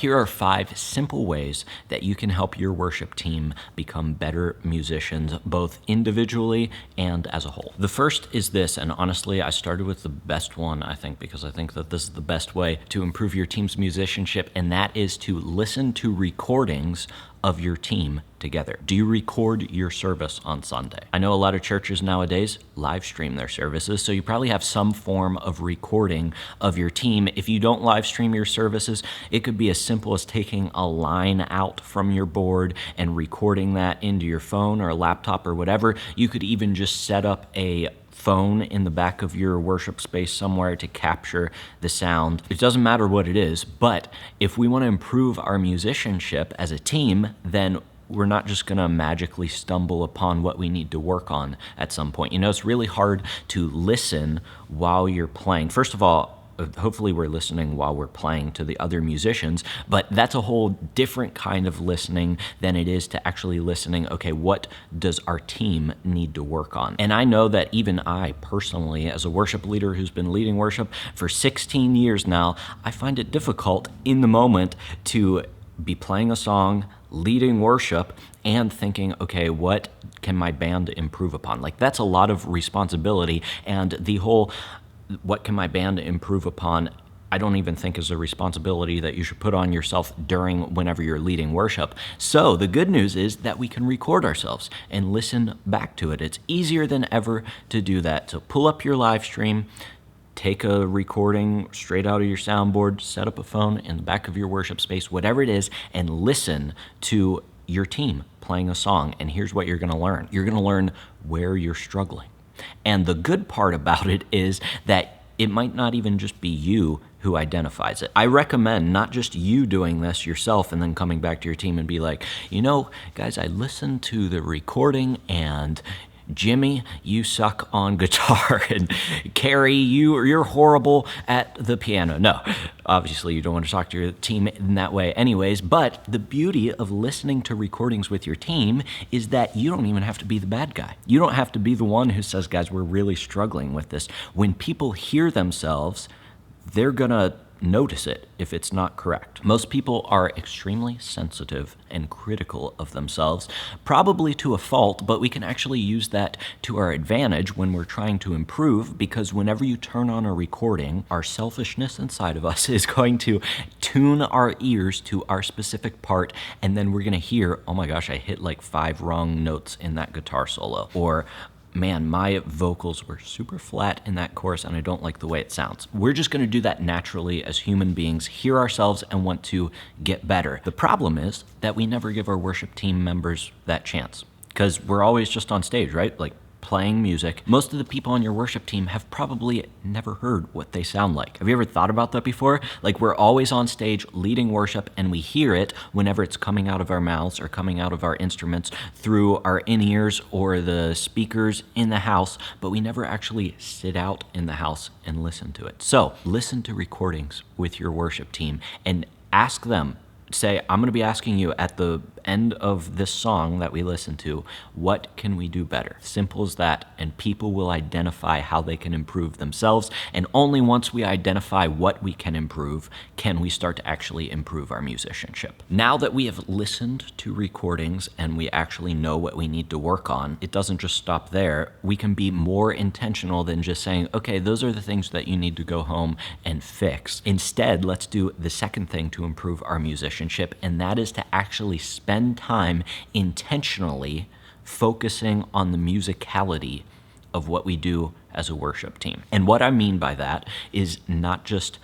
here are 5 simple ways that you can help your worship team become better musicians, both individually and as a whole. The first is this, and honestly, I started with the best one, I think, because I think that this is the best way to improve your team's musicianship, and that is to listen to recordings of your team together. Do you record your service on Sunday? I know a lot of churches nowadays live stream their services, so you probably have some form of recording of your team. If you don't live stream your services, it could be as simple as taking a line out from your board and recording that into your phone or a laptop or whatever. You could even just set up a phone in the back of your worship space somewhere to capture the sound. It doesn't matter what it is, but if we want to improve our musicianship as a team, then we're not just going to magically stumble upon what we need to work on at some point. You know, it's really hard to listen while you're playing. First of all, hopefully we're listening while we're playing to the other musicians, but that's a whole different kind of listening than it is to actually listening, okay, what does our team need to work on? And I know that even I personally, as a worship leader who's been leading worship for 16 years now, I find it difficult in the moment to be playing a song, leading worship, and thinking, okay, what can my band improve upon? Like, that's a lot of responsibility, and the whole what can my band improve upon, I don't even think is a responsibility that you should put on yourself whenever you're leading worship. So the good news is that we can record ourselves and listen back to it. It's easier than ever to do that. So pull up your live stream, take a recording straight out of your soundboard, set up a phone in the back of your worship space, whatever it is, and listen to your team playing a song. And here's what you're going to learn. You're going to learn where you're struggling. And the good part about it is that it might not even just be you who identifies it. I recommend not just you doing this yourself and then coming back to your team and be like, you know, guys, I listened to the recording and Jimmy, you suck on guitar, and Carrie, you're horrible at the piano. No, obviously you don't want to talk to your team in that way anyways, but the beauty of listening to recordings with your team is that you don't even have to be the bad guy. You don't have to be the one who says, guys, we're really struggling with this. When people hear themselves, they're gonna notice it if it's not correct. Most people are extremely sensitive and critical of themselves, probably to a fault, but we can actually use that to our advantage when we're trying to improve, because whenever you turn on a recording, our selfishness inside of us is going to tune our ears to our specific part, and then we're gonna hear, oh my gosh, I hit like 5 wrong notes in that guitar solo, or man, my vocals were super flat in that chorus and I don't like the way it sounds. We're just gonna do that naturally as human beings, hear ourselves and want to get better. The problem is that we never give our worship team members that chance, because we're always just on stage, right? Like playing music. Most of the people on your worship team have probably never heard what they sound like. Have you ever thought about that before? Like, we're always on stage leading worship and we hear it whenever it's coming out of our mouths or coming out of our instruments through our in-ears or the speakers in the house, but we never actually sit out in the house and listen to it. So listen to recordings with your worship team and ask them, say, I'm going to be asking you at the end of this song that we listen to, what can we do better? Simple as that, and people will identify how they can improve themselves, and only once we identify what we can improve can we start to actually improve our musicianship. Now that we have listened to recordings and we actually know what we need to work on, it doesn't just stop there. We can be more intentional than just saying, okay, those are the things that you need to go home and fix. Instead, let's do the second thing to improve our musicianship, and that is to actually spend time intentionally focusing on the musicality of what we do as a worship team. And what I mean by that is not just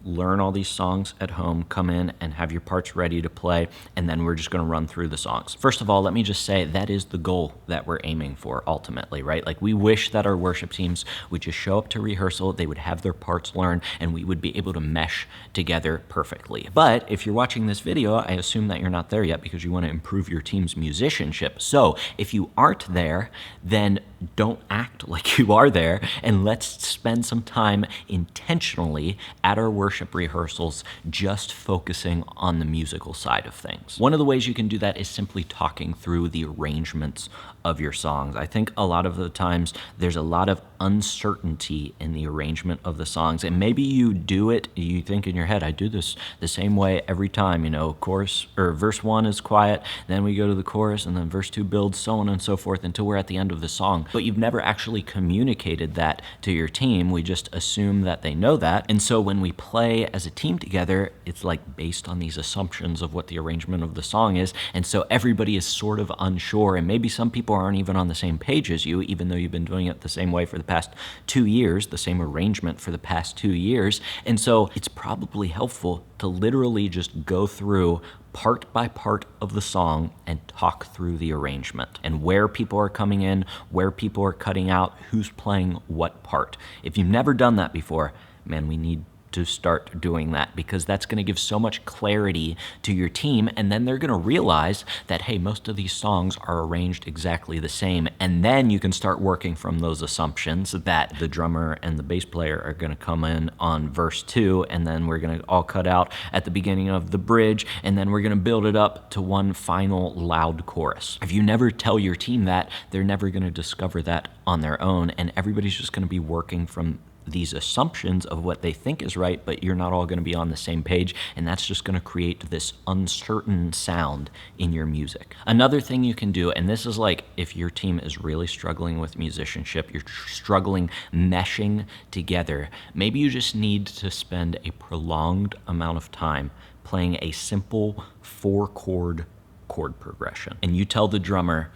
learn all these songs at home, come in and have your parts ready to play, and then we're just going to run through the songs. First of all, let me just say that is the goal that we're aiming for ultimately, right? Like, we wish that our worship teams would just show up to rehearsal, they would have their parts learned, and we would be able to mesh together perfectly. But if you're watching this video, I assume that you're not there yet because you want to improve your team's musicianship. So if you aren't there, then don't act like you are there, and let's spend some time intentionally at our worship rehearsals just focusing on the musical side of things. One of the ways you can do that is simply talking through the arrangements of your songs. I think a lot of the times there's a lot of uncertainty in the arrangement of the songs. And maybe you do it, you think in your head, I do this the same way every time, chorus or verse 1 is quiet, then we go to the chorus, and then verse 2 builds, so on and so forth until we're at the end of the song. But you've never actually communicated that to your team. We just assume that they know that. And so when we play as a team together, it's like based on these assumptions of what the arrangement of the song is. And so everybody is sort of unsure, and maybe some people aren't even on the same page as you, even though you've been doing it the same way for the past 2 years, the same arrangement for the past 2 years. And so it's probably helpful to literally just go through part by part of the song and talk through the arrangement and where people are coming in, where people are cutting out, who's playing what part. If you've never done that before, man, we need to start doing that, because that's going to give so much clarity to your team, and then they're going to realize that, hey, most of these songs are arranged exactly the same, and then you can start working from those assumptions that the drummer and the bass player are going to come in on verse 2, and then we're going to all cut out at the beginning of the bridge, and then we're going to build it up to one final loud chorus. If you never tell your team that, they're never going to discover that on their own, and everybody's just going to be working from these assumptions of what they think is right, but you're not all going to be on the same page, and that's just going to create this uncertain sound in your music. Another thing you can do, and this is like if your team is really struggling with musicianship, you're struggling meshing together, maybe you just need to spend a prolonged amount of time playing a simple 4-chord chord progression. And you tell the drummer,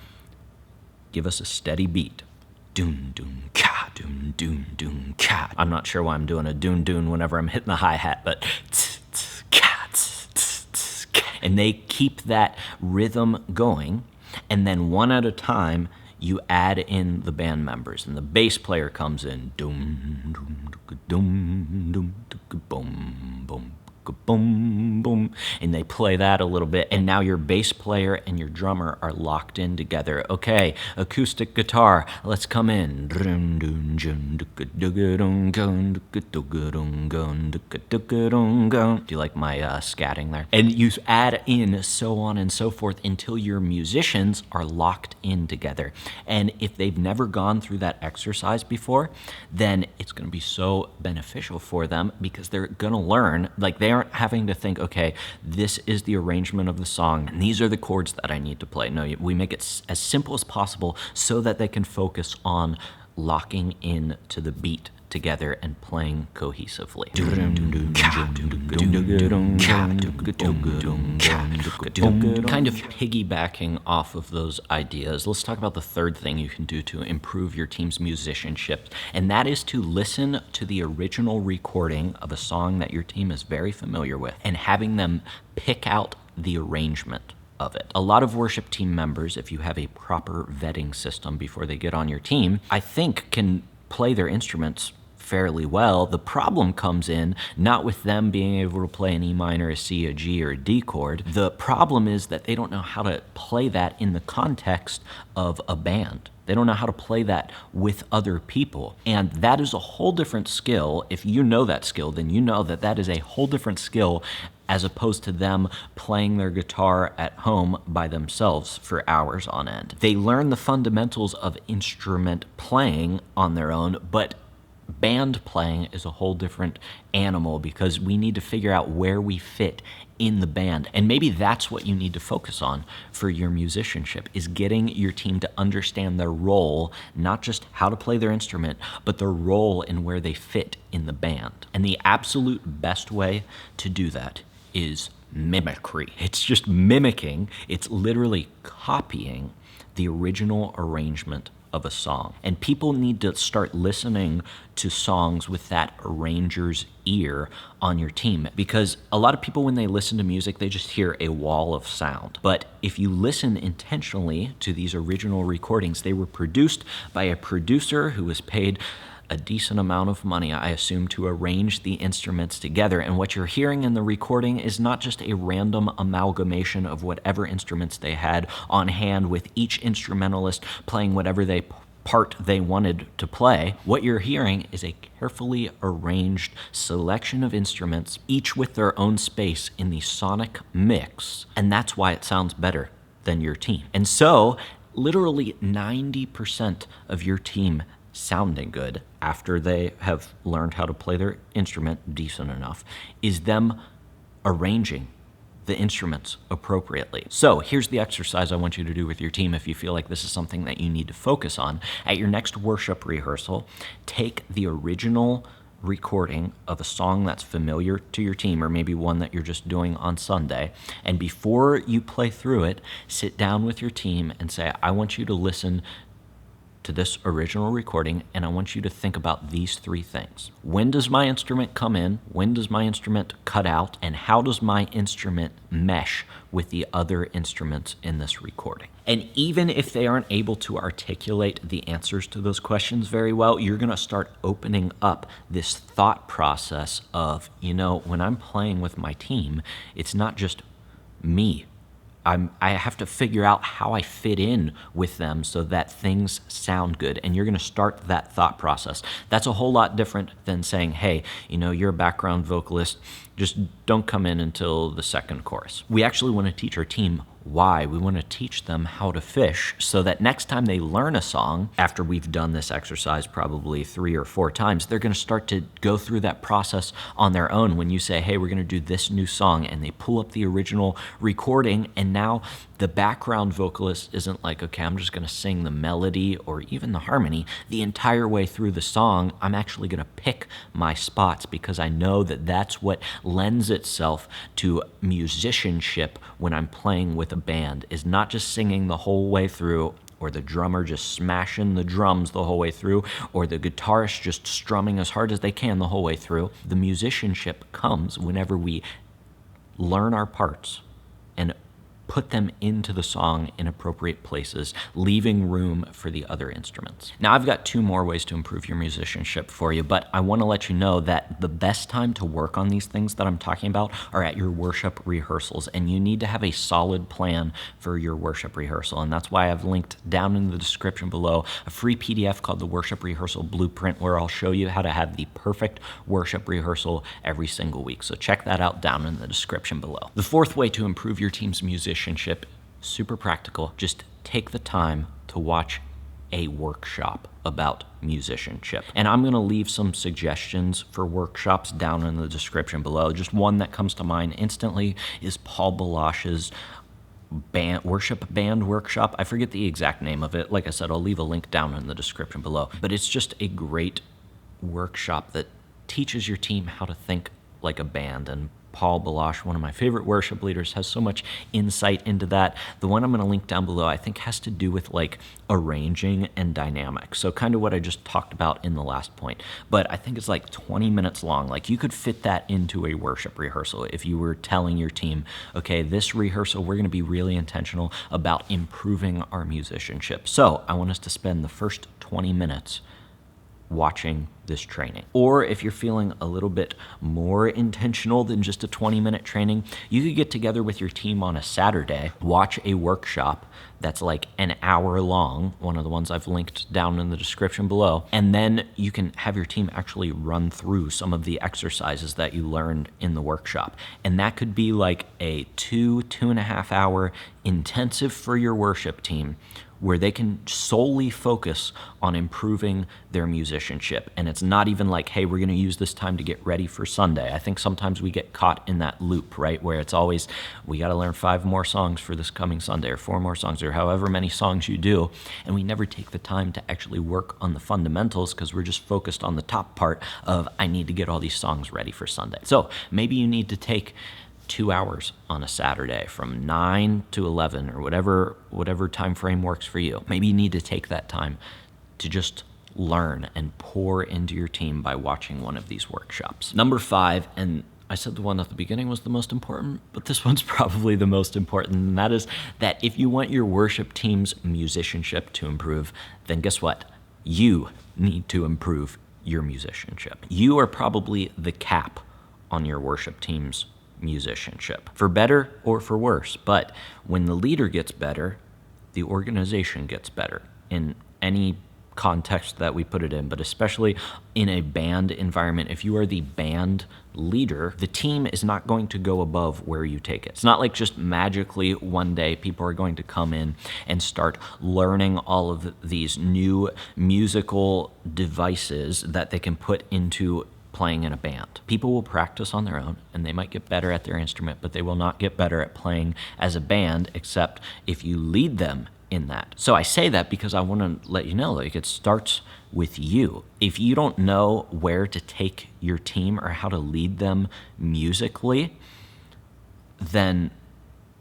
give us a steady beat. Doon, doon, ka, doon, doon, doon, ka. I'm not sure why I'm doing a doon, doon whenever I'm hitting the hi-hat, but tss, tss, ka, tss, tss, tss, ka. And they keep that rhythm going, and then one at a time, you add in the band members, and the bass player comes in, doom, doom, doom, doom, boom, boom, boom, boom, and they play that a little bit, and now your bass player and your drummer are locked in together. Okay, acoustic guitar, let's come in. Do you like my scatting there? And you add in so on and so forth until your musicians are locked in together. And if they've never gone through that exercise before, then it's going to be so beneficial for them, because they're going to learn, like they aren't having to think, okay, this is the arrangement of the song, and these are the chords that I need to play. No, we make it as simple as possible so that they can focus on locking in to the beat together and playing cohesively. Kind of piggybacking off of those ideas, let's talk about the third thing you can do to improve your team's musicianship, and that is to listen to the original recording of a song that your team is very familiar with and having them pick out the arrangement of it. A lot of worship team members, if you have a proper vetting system before they get on your team, I think can play their instruments fairly well. The problem comes in not with them being able to play an E minor, a C, a G, or a D chord. The problem is that they don't know how to play that in the context of a band. They don't know how to play that with other people. And that is a whole different skill. If you know that skill, then you know that that is a whole different skill as opposed to them playing their guitar at home by themselves for hours on end. They learn the fundamentals of instrument playing on their own, but band playing is a whole different animal, because we need to figure out where we fit in the band. And maybe that's what you need to focus on for your musicianship, is getting your team to understand their role, not just how to play their instrument, but their role in where they fit in the band. And the absolute best way to do that is mimicry. It's just mimicking. It's literally copying the original arrangement of a song. And people need to start listening to songs with that arranger's ear on your team, because a lot of people, when they listen to music, they just hear a wall of sound. But if you listen intentionally to these original recordings, they were produced by a producer who was paid a decent amount of money, I assume, to arrange the instruments together. And what you're hearing in the recording is not just a random amalgamation of whatever instruments they had on hand, with each instrumentalist playing whatever part they wanted to play. What you're hearing is a carefully arranged selection of instruments, each with their own space in the sonic mix. And that's why it sounds better than your team. And so, literally 90% of your team sounding good after they have learned how to play their instrument decent enough is them arranging the instruments appropriately. So here's the exercise I want you to do with your team if you feel like this is something that you need to focus on. At your next worship rehearsal, take the original recording of a song that's familiar to your team, or maybe one that you're just doing on Sunday, and before you play through it, sit down with your team and say, I want you to listen to this original recording, and I want you to think about these three things. When does my instrument come in? When does my instrument cut out? And how does my instrument mesh with the other instruments in this recording? And even if they aren't able to articulate the answers to those questions very well, you're going to start opening up this thought process of, when I'm playing with my team, it's not just me. I have to figure out how I fit in with them so that things sound good. And you're going to start that thought process. That's a whole lot different than saying, hey, you're a background vocalist, just don't come in until the second chorus. We actually want to teach our team why. We want to teach them how to fish so that next time they learn a song, after we've done this exercise probably 3 or 4 times, they're going to start to go through that process on their own. When you say, hey, we're going to do this new song, and they pull up the original recording, and now the background vocalist isn't like, okay, I'm just going to sing the melody or even the harmony the entire way through the song. I'm actually going to pick my spots because I know that that's what lends itself to musicianship when I'm playing with a band, is not just singing the whole way through, or the drummer just smashing the drums the whole way through, or the guitarist just strumming as hard as they can the whole way through. The musicianship comes whenever we learn our parts and put them into the song in appropriate places, leaving room for the other instruments. Now, I've got 2 more ways to improve your musicianship for you, but I want to let you know that the best time to work on these things that I'm talking about are at your worship rehearsals, and you need to have a solid plan for your worship rehearsal, and that's why I've linked down in the description below a free PDF called the Worship Rehearsal Blueprint, where I'll show you how to have the perfect worship rehearsal every single week. So check that out down in the description below. The 4th way to improve your team's musicianship, super practical, just take the time to watch a workshop about musicianship. And I'm going to leave some suggestions for workshops down in the description below. Just one that comes to mind instantly is Paul Balash's worship band workshop. I forget the exact name of it. Like I said, I'll leave a link down in the description below. But it's just a great workshop that teaches your team how to think like a band. And Paul Balash, one of my favorite worship leaders, has so much insight into that. The one I'm going to link down below, I think, has to do with like arranging and dynamics. So kind of what I just talked about in the last point. But I think it's like 20 minutes long. Like you could fit that into a worship rehearsal if you were telling your team, okay, this rehearsal, we're going to be really intentional about improving our musicianship. So I want us to spend the first 20 minutes watching this training. Or if you're feeling a little bit more intentional than just a 20-minute training, you could get together with your team on a Saturday, watch a workshop that's like an hour long, one of the ones I've linked down in the description below, and then you can have your team actually run through some of the exercises that you learned in the workshop. And that could be like a 2.5 hour intensive for your worship team, where they can solely focus on improving their musicianship. And it's not even like, hey, we're going to use this time to get ready for Sunday. I think sometimes we get caught in that loop, right? Where it's always, we got to learn 5 more songs for this coming Sunday, or 4 more songs, or however many songs you do. And we never take the time to actually work on the fundamentals because we're just focused on the top part of, I need to get all these songs ready for Sunday. So maybe you need to take 2 hours on a Saturday from 9 to 11 or whatever time frame works for you. Maybe you need to take that time to just learn and pour into your team by watching one of these workshops. Number 5, and I said the one at the beginning was the most important, but this one's probably the most important, and that is that if you want your worship team's musicianship to improve, then guess what? You need to improve your musicianship. You are probably the cap on your worship team's musicianship, for better or for worse. But when the leader gets better, the organization gets better in any context that we put it in, but especially in a band environment, if you are the band leader, the team is not going to go above where you take it. It's not like just magically one day people are going to come in and start learning all of these new musical devices that they can put into playing in a band. People will practice on their own and they might get better at their instrument, but they will not get better at playing as a band except if you lead them in that. So I say that because I want to let you know, like, it starts with you. If you don't know where to take your team or how to lead them musically, then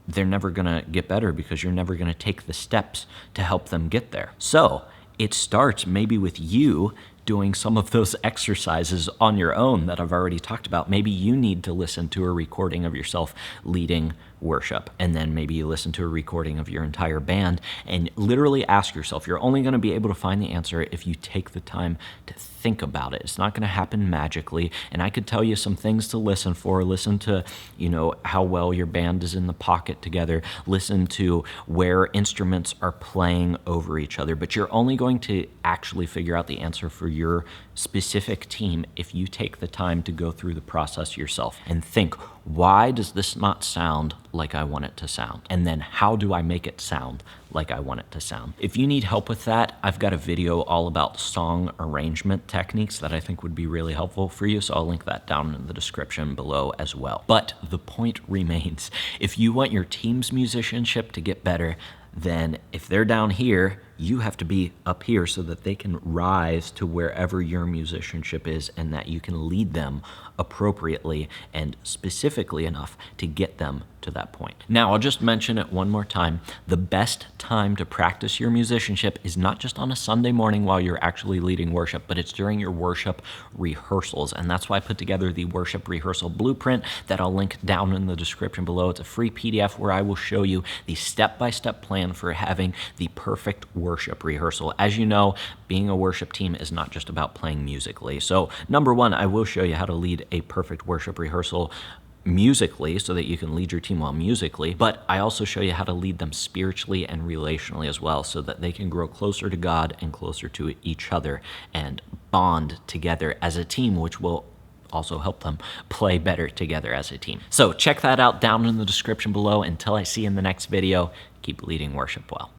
they're never going to get better because you're never going to take the steps to help them get there. So it starts maybe with you doing some of those exercises on your own that I've already talked about. Maybe you need to listen to a recording of yourself leading worship, and then maybe you listen to a recording of your entire band and literally ask yourself. You're only going to be able to find the answer if you take the time to think about it. It's not going to happen magically, and I could tell you some things to listen for. Listen to, how well your band is in the pocket together. Listen to where instruments are playing over each other, but you're only going to actually figure out the answer for your specific team if you take the time to go through the process yourself and think, why does this not sound like I want it to sound? And then how do I make it sound like I want it to sound? If you need help with that, I've got a video all about song arrangement techniques that I think would be really helpful for you, so I'll link that down in the description below as well. But the point remains, if you want your team's musicianship to get better, then if they're down here, you have to be up here so that they can rise to wherever your musicianship is and that you can lead them appropriately and specifically enough to get them to that point. Now, I'll just mention it one more time. The best time to practice your musicianship is not just on a Sunday morning while you're actually leading worship, but it's during your worship rehearsals. And that's why I put together the worship rehearsal blueprint that I'll link down in the description below. It's a free PDF where I will show you the step-by-step plan for having the perfect worship rehearsal. As you know, being a worship team is not just about playing musically. So number one, I will show you how to lead a perfect worship rehearsal musically so that you can lead your team well musically, but I also show you how to lead them spiritually and relationally as well so that they can grow closer to God and closer to each other and bond together as a team, which will also help them play better together as a team. So check that out down in the description below. Until I see you in the next video, keep leading worship well.